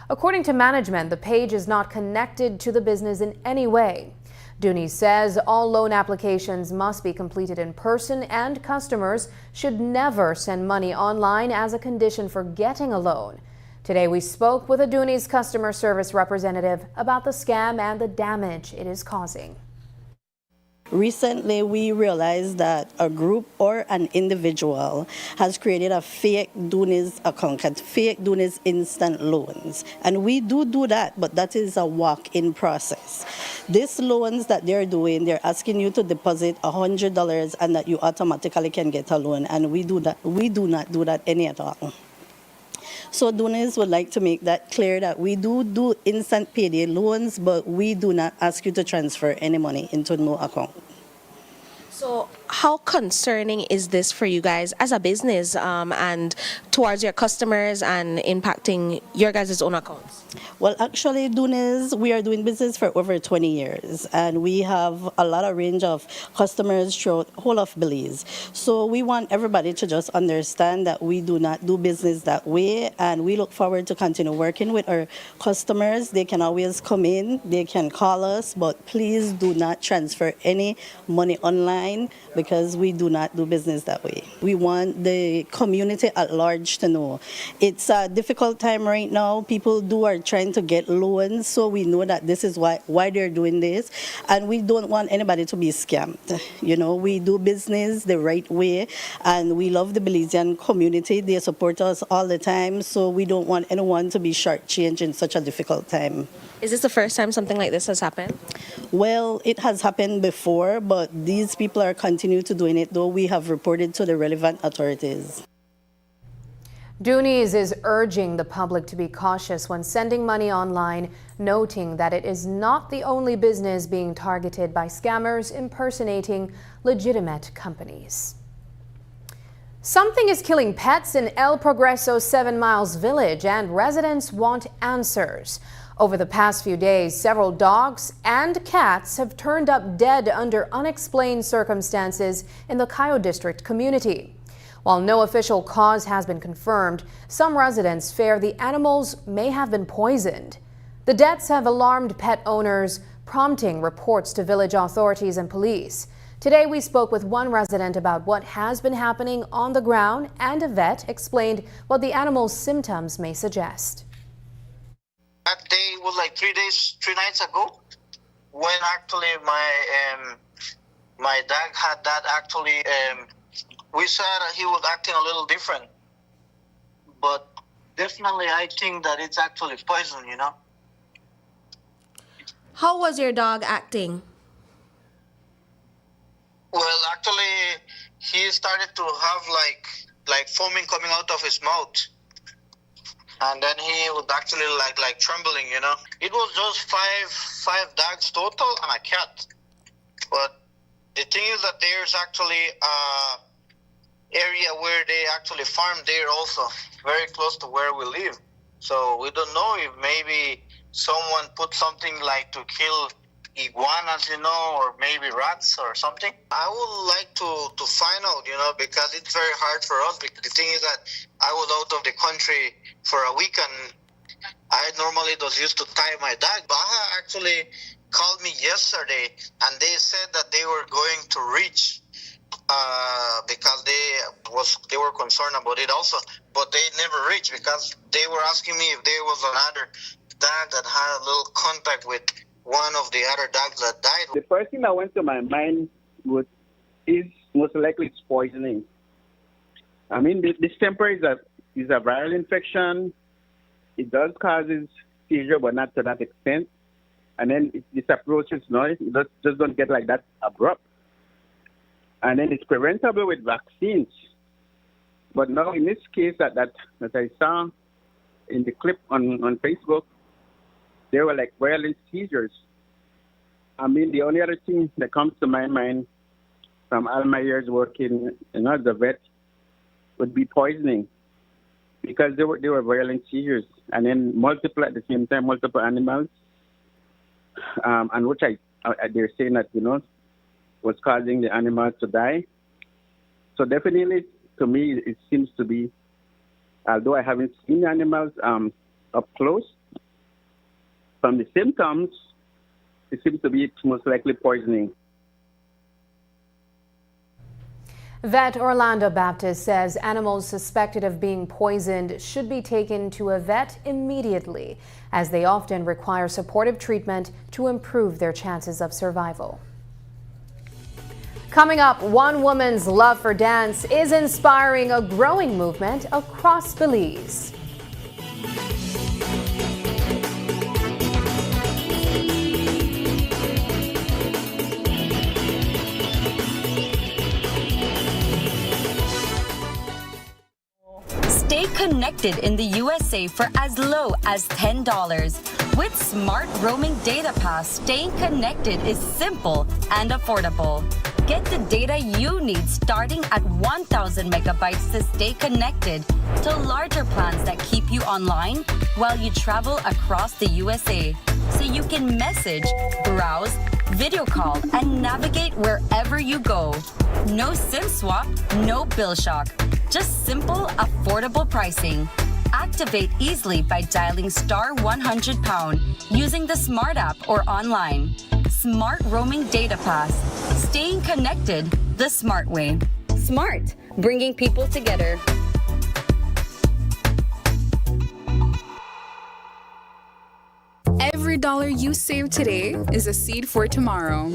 According to management, the page is not connected to the business in any way. Dooney's says all loan applications must be completed in person and customers should never send money online as a condition for getting a loan. Today we spoke with a Dooney's customer service representative about the scam and the damage it is causing. Recently, we realized that a group or an individual has created a fake Dooney's account, fake Dooney's instant loans. And we do that, but that is a walk-in process. These loans that they're doing, they're asking you to deposit $100 and that you automatically can get a loan. And we do not do that any at all. So Dooney's would like to make that clear that we do instant payday loans, but we do not ask you to transfer any money into no account. So how concerning is this for you guys as a business and towards your customers and impacting your guys' own accounts? Well, actually, Dunes, we are doing business for over 20 years, and we have a lot of range of customers throughout the whole of Belize. So we want everybody to just understand that we do not do business that way, and we look forward to continue working with our customers. They can always come in, they can call us, but please do not transfer any money online because we do not do business that way. We want the community at large to know. It's a difficult time right now. People are trying to get loans, so we know that this is why they're doing this, and we don't want anybody to be scammed. You know, we do business the right way, and we love the Belizean community. They support us all the time, so we don't want anyone to be shortchanged in such a difficult time. Is this the first time something like this has happened? Well, it has happened before, but these people are continuing to doing it, though we have reported to the relevant authorities. Dunes is urging the public to be cautious when sending money online, noting that it is not the only business being targeted by scammers impersonating legitimate companies. Something is killing pets in El Progreso 7 Miles Village, and residents want answers. Over the past few days, several dogs and cats have turned up dead under unexplained circumstances in the Cayo District community. While no official cause has been confirmed, some residents fear the animals may have been poisoned. The deaths have alarmed pet owners, prompting reports to village authorities and police. Today we spoke with one resident about what has been happening on the ground, and a vet explained what the animal's symptoms may suggest. That day was like 3 nights ago, when actually my dog had that actually. We saw that he was acting a little different, but definitely I think that it's actually poison, you know. How was your dog acting? Well, actually, he started to have like foaming coming out of his mouth, and then he was actually like trembling, you know. It was just five dogs total and a cat, but the thing is that there's actually area where they actually farm there also, very close to where we live. So we don't know if maybe someone put something like to kill iguanas, you know, or maybe rats or something. I would like to find out, you know, because it's very hard for us. Because the thing is that I was out of the country for a week, and I normally just used to tie my dog. Baja actually called me yesterday, and they said that they were going to reach because they were concerned about it also, but they never reached because they were asking me if there was another dog that had a little contact with one of the other dogs that died. The first thing that went to my mind is most likely it's poisoning. I mean, this temper is a viral infection. It does cause seizure, but not to that extent. And then this approach is not, it just don't get like that abrupt. And then it's preventable with vaccines. But now in this case that I saw in the clip on Facebook, there were like violent seizures. I mean, the only other thing that comes to my mind from all my years working as a vet would be poisoning, because there were violent seizures, and then multiple at the same time, multiple animals, and which they're saying that, you know, was causing the animals to die. So definitely, to me, it seems to be, although I haven't seen the animals up close, from the symptoms, it seems to be most likely poisoning. Vet Orlando Baptist says animals suspected of being poisoned should be taken to a vet immediately, as they often require supportive treatment to improve their chances of survival. Coming up, one woman's love for dance is inspiring a growing movement across Belize. Stay connected in the USA for as low as $10. With Smart Roaming Data Pass, staying connected is simple and affordable. Get the data you need starting at 1,000 megabytes to stay connected to larger plans that keep you online while you travel across the USA. So you can message, browse, video call, and navigate wherever you go. No SIM swap, no bill shock. Just simple, affordable pricing. Activate easily by dialing *100# using the Smart app or online. Smart Roaming Data Pass. Staying connected the smart way. Smart, bringing people together. Every dollar you save today is a seed for tomorrow.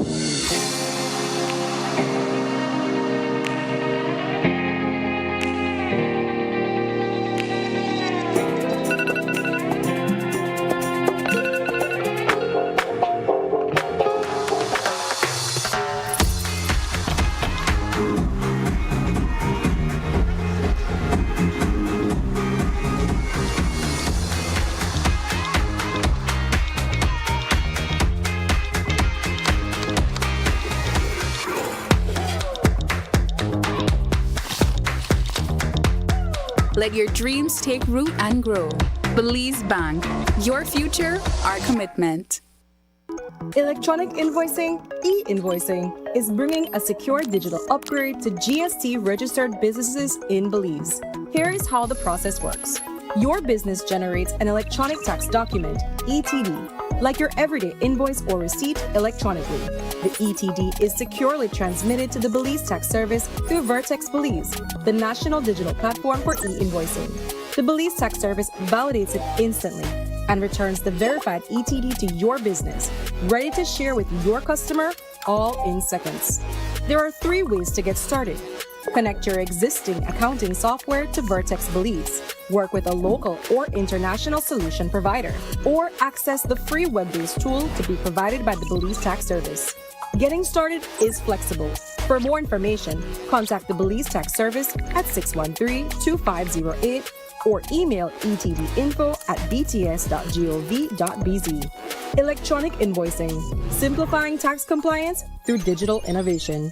Let your dreams take root and grow. Belize Bank, your future, our commitment. Electronic invoicing, e-invoicing, is bringing a secure digital upgrade to GST-registered businesses in Belize. Here is how the process works. Your business generates an electronic tax document, ETD, like your everyday invoice or receipt electronically. The ETD is securely transmitted to the Belize Tax Service through Vertex Belize, the national digital platform for e-invoicing. The Belize Tax Service validates it instantly and returns the verified ETD to your business, ready to share with your customer, all in seconds. There are 3 ways to get started. Connect your existing accounting software to Vertex Belize, work with a local or international solution provider, or access the free web-based tool to be provided by the Belize Tax Service. Getting started is flexible. For more information, contact the Belize Tax Service at 613-2508 or email etdinfo@bts.gov.bz. Electronic invoicing, simplifying tax compliance through digital innovation.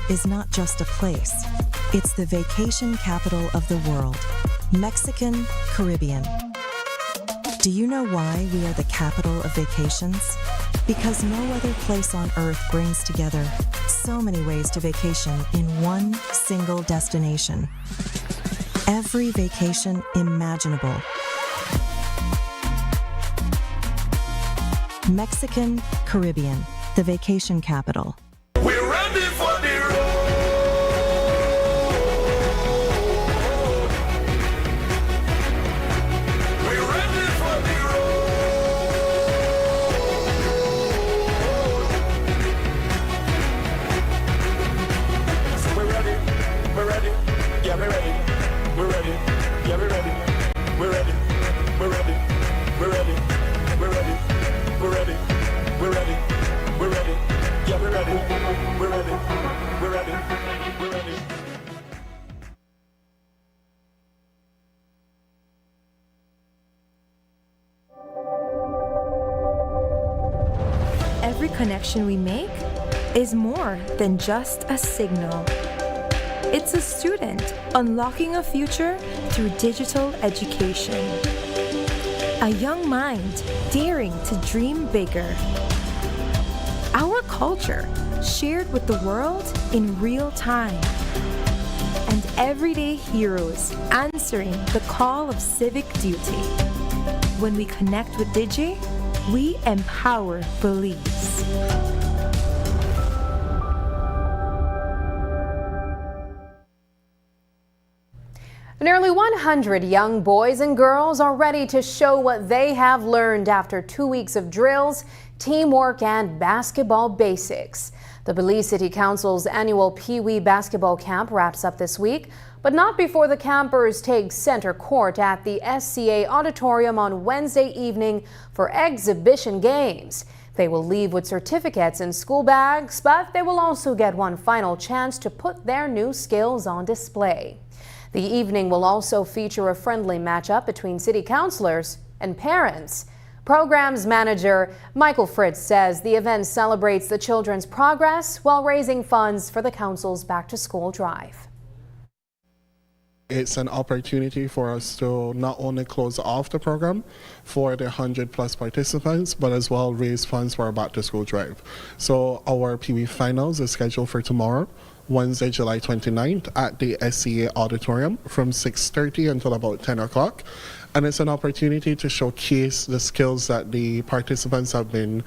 Is not just a place, it's the vacation capital of the world, Mexican Caribbean. Do you know why we are the capital of vacations? Because no other place on earth brings together so many ways to vacation in one single destination. Every vacation imaginable. Mexican Caribbean, the vacation capital. We're ready for the road. We're ready for the road. So we're ready, yeah, we're ready, yeah, we're ready, we're ready, we're ready, we're ready, we're ready, we're ready, we're ready, we're ready, yeah, we're ready, we're ready, we're ready, we're ready. Every connection we make is more than just a signal. It's a student unlocking a future through digital education. A young mind daring to dream bigger. Our culture shared with the world in real time. and everyday heroes answering the call of civic duty. When we connect with Digi, we empower Belize. Nearly 100 young boys and girls are ready to show what they have learned after 2 weeks of drills, teamwork, and basketball basics. The Belize City Council's annual Pee Wee basketball camp wraps up this week, but not before the campers take center court at the SCA Auditorium on Wednesday evening for exhibition games. They will leave with certificates and school bags, but they will also get one final chance to put their new skills on display. The evening will also feature a friendly matchup between city councilors and parents. Programs manager Michael Fritz says the event celebrates the children's progress while raising funds for the council's back-to-school drive. It's an opportunity for us to not only close off the program for the 100+ participants, but as well raise funds for our back-to-school drive. So our Pee Wee finals is scheduled for tomorrow, Wednesday, July 29th at the SCA Auditorium from 6:30 until about 10 o'clock. And it's an opportunity to showcase the skills that the participants have been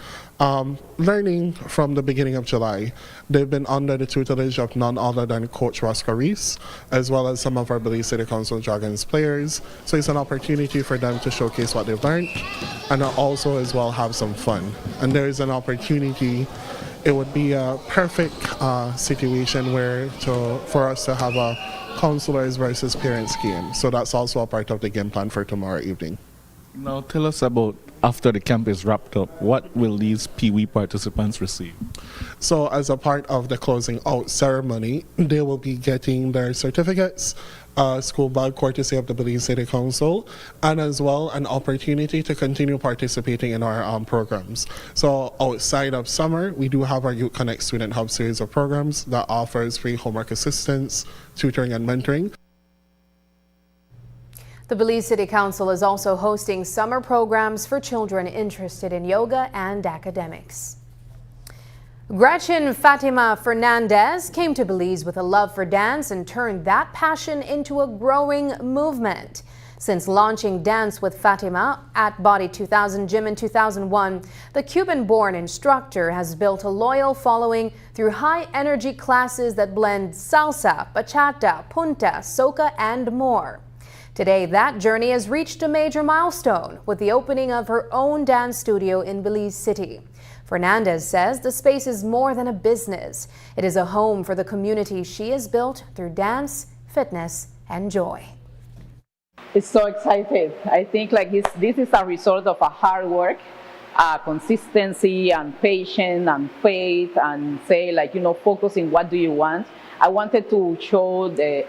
learning from the beginning of July. They've been under the tutelage of none other than Coach Roscoe Reese, as well as some of our Belize City Council Dragons players. So it's an opportunity for them to showcase what they've learned and also as well have some fun. And there is an opportunity. It would be a perfect situation for us to have a counselors versus parents game. So that's also a part of the game plan for tomorrow evening. Now tell us about, after the camp is wrapped up, what will these Pee Wee participants receive? So as a part of the closing out ceremony, they will be getting their certificates, school bag courtesy of the Belize City Council, and as well an opportunity to continue participating in our programs. So outside of summer, we do have our Youth Connect Student Hub series of programs that offers free homework assistance, tutoring, and mentoring. The Belize City Council is also hosting summer programs for children interested in yoga and academics. Gretchen Fatima Fernandez came to Belize with a love for dance and turned that passion into a growing movement. Since launching Dance with Fatima at Body 2000 Gym in 2001, the Cuban-born instructor has built a loyal following through high-energy classes that blend salsa, bachata, punta, soca, and more. Today, that journey has reached a major milestone with the opening of her own dance studio in Belize City. Fernandez says the space is more than a business. It is a home for the community she has built through dance, fitness, and joy. It's so excited. I think this is a result of a hard work, consistency and patience and faith, and focusing what do you want. I wanted to show the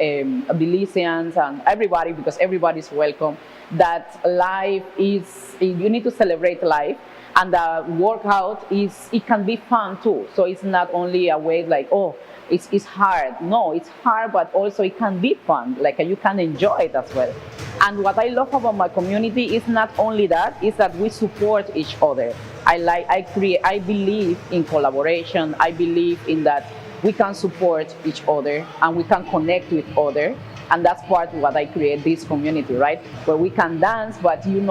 Belizeans and everybody, because everybody's welcome, that life is, you need to celebrate life. And the workout it can be fun too. So it's not only a way it's hard. No, it's hard, but also it can be fun. You can enjoy it as well. And what I love about my community is not only that, is that we support each other. I believe in collaboration. I believe in that we can support each other and we can connect with others. And that's part of what I create this community, right? Where we can dance, but you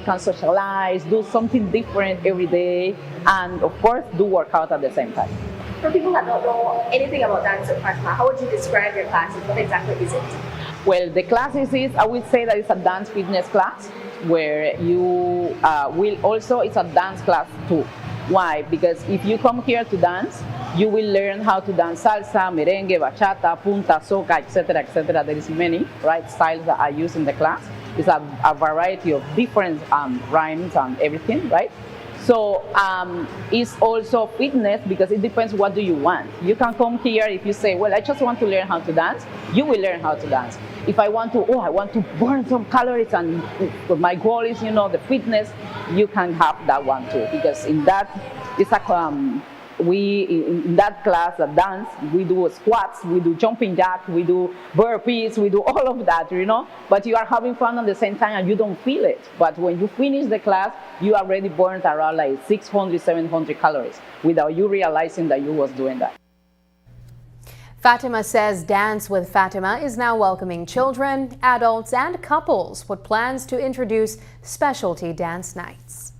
can socialize, do something different every day, and of course, do workout at the same time. For people that don't know anything about Dance with Fatima, how would you describe your classes? What exactly is it? Well, the classes I would say that it's a dance fitness class, where you it's a dance class too. Why? Because if you come here to dance, you will learn how to dance salsa, merengue, bachata, punta, soca, etc., etc. There is many styles that I use in the class. It's a variety of different rhymes and everything, right? So it's also fitness, because it depends what do you want. You can come here if you say, well, I just want to learn how to dance, you will learn how to dance. If I want to burn some calories and my goal is, the fitness, you can have that one too, because in that, it's in that class, the dance, we do squats, we do jumping jack, we do burpees, we do all of that, but you are having fun at the same time and you don't feel it. But when you finish the class, you already burned around 600, 700 calories without you realizing that you was doing that. Fatima says Dance with Fatima is now welcoming children, adults, and couples with plans to introduce specialty dance nights.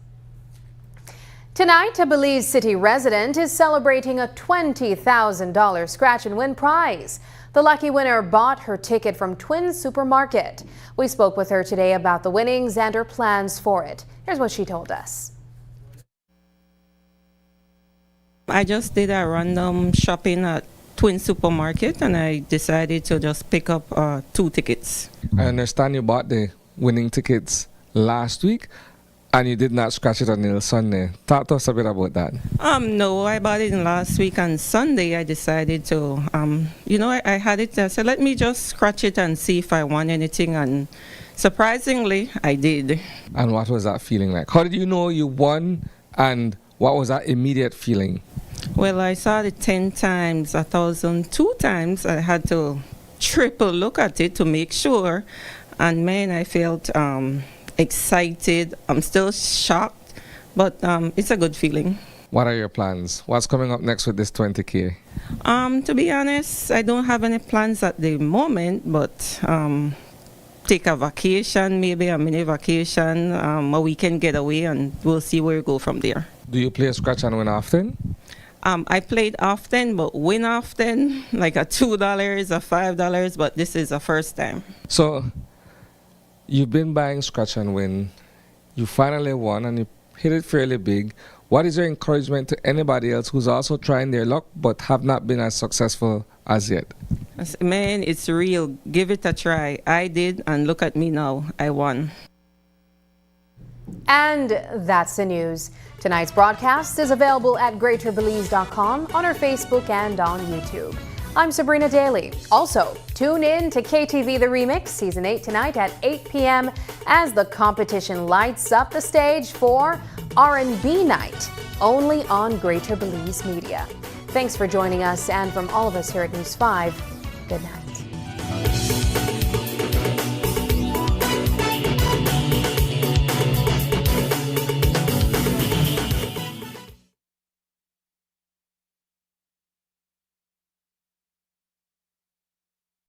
Tonight, a Belize City resident is celebrating a $20,000 scratch and win prize. The lucky winner bought her ticket from Twin Supermarket. We spoke with her today about the winnings and her plans for it. Here's what she told us. I just did a random shopping at Twin Supermarket and I decided to just pick up 2 tickets. I understand you bought the winning tickets last week and you did not scratch it until Sunday. Talk to us a bit about that. No, I bought it last week on Sunday. I decided to, I had it, I said, let me just scratch it and see if I won anything. And surprisingly, I did. And what was that feeling like? How did you know you won and what was that immediate feeling? Well, I saw it 10 times, 1,000, 2 times. I had to triple look at it to make sure. And man, I felt excited. I'm still shocked, but it's a good feeling. What are your plans? What's coming up next with this 20K? To be honest, I don't have any plans at the moment, but take a vacation, maybe a mini vacation, a weekend getaway, and we'll see where we go from there. Do you play scratch and win often? I played often, but win often, like a $2, a $5, but this is the first time. So you've been buying scratch and win. You finally won and you hit it fairly big. What is your encouragement to anybody else who's also trying their luck but have not been as successful as yet? Man, it's real. Give it a try. I did, and look at me now. I won. And that's the news. Tonight's broadcast is available at greaterbelize.com, on our Facebook, and on YouTube. I'm Sabrina Daly. Also, tune in to KTV The Remix Season 8 tonight at 8 p.m. as the competition lights up the stage for R&B Night, only on Greater Belize Media. Thanks for joining us, and from all of us here at News 5, good night.